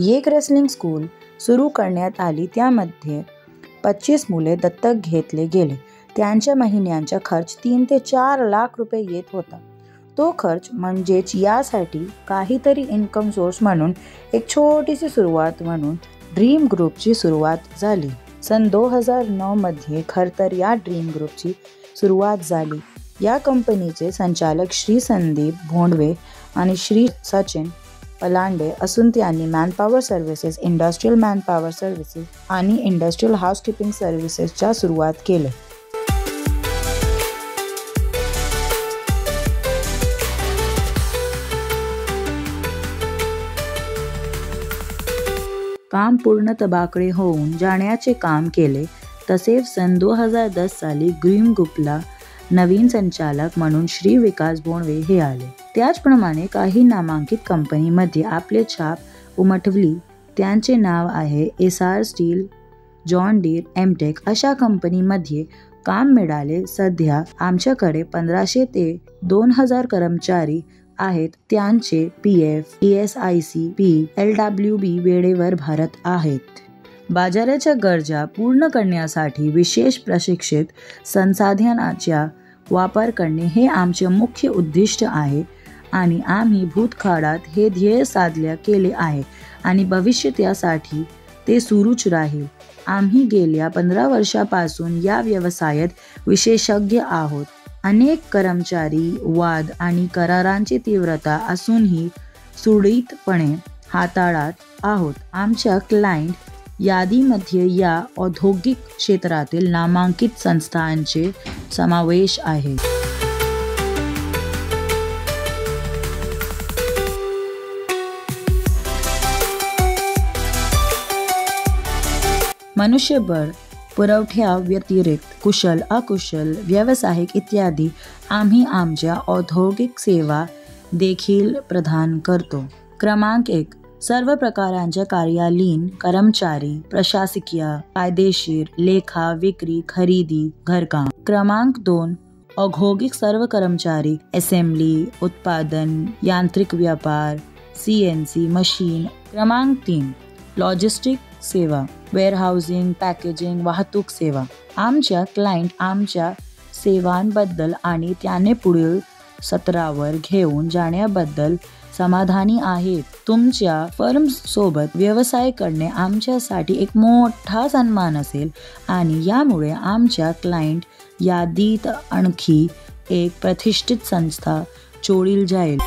एक wrestling school सुरू करण्यात आली, त्यामध्ये 25 मुले दत्तक घेतले गेले. त्यांच्या महिन्यांचा खर्च 3 ते 4 लाख रुपये येत होता. तो खर्च म्हणजेच यासाठी काहीतरी इन्कम सोर्स म्हणून एक छोटीशी सुरुवात म्हणून ड्रीम ग्रुपची सुरुवात झाली. सन 2009 मध्ये खरंतर या ड्रीम ग्रुपची सुरुवात झाली. या कंपनीचे संचालक श्री संदीप भोंडवे आणि श्री सचिन पलांडे असून त्यांनी manpower services, industrial manpower services आणि इंडस्ट्रियल हाऊसकीपिंग सर्व्हिसेसच्या सुरुवात केले. काम पूर्णत्वाकडे होऊन जाण्याचे काम केले. तसेच सन 2010 साली ड्रीम ग्रुपला नवीन संचालक म्हणून श्री विकास भोंडवे हे आले. त्याचप्रमाणे काही नामांकित कंपनीमध्ये आपले छाप उमटवली. त्यांचे नाव आहे SR steel, John Deere, Amtek अशा कंपनीमध्ये काम मिळाले. सध्या आमच्याकडे 1500 ते 2000 कर्मचारी आहेत. त्यांचे PF, ESIC, LWB वेळेवर भरत आहेत. बाजाराच्या गरजा पूर्ण करण्यासाठी विशेष प्रशिक्षित संसाधनांचा वापर करणे हे आमचे मुख्य उद्दिष्ट आहे आणि आम्ही भूतकाळात हे ध्येय साध्य केले आहे आणि भविष्यात यासाठी ते सुरूच राहील. आम्ही गेल्या 15 वर्षापासून या व्यवसायात विशेषज्ञ आहोत. अनेक कर्मचारी वाद आणि करारांची तीव्रता असूनही सुरळीतपणे हाताळत आहोत. आमच्या क्लायंट यादीमध्ये या औद्योगिक क्षेत्रातील नामांकित संस्थांचे समावेश आहे. मनुष्यबळ पुरवठ्याव्यतिरिक्त कुशल, अकुशल, व्यावसायिक इत्यादी आम्ही आमच्या औद्योगिक सेवा देखील प्रदान करतो. क्रमांक 1. सर्व प्रकारांच्या कार्यालयीन कर्मचारी, प्रशासकीय, कायदेशीर, लेखा, विक्री, खरेदी, घरकाम. क्रमांक 2. औद्योगिक सर्व कर्मचारी, असेंब्ली, उत्पादन, यांत्रिक व्यापार, CNC मशीन. क्रमांक 3. लॉजिस्टिक सेवा, वेअरहाऊसिंग, पॅकेजिंग, वाहतूक सेवा. आमच्या क्लायंट आमच्या सेवांबद्दल आणि त्याने पुढील स्तरावर घेऊन जाण्याबद्दल समाधानी आहेत. तुमच्या फर्मसोबत व्यवसाय करणे आमच्यासाठी एक मोठा सन्मान असेल आणि यामुळे आमच्या क्लायंट यादीत आणखी एक प्रतिष्ठित संस्था जोडली जाईल.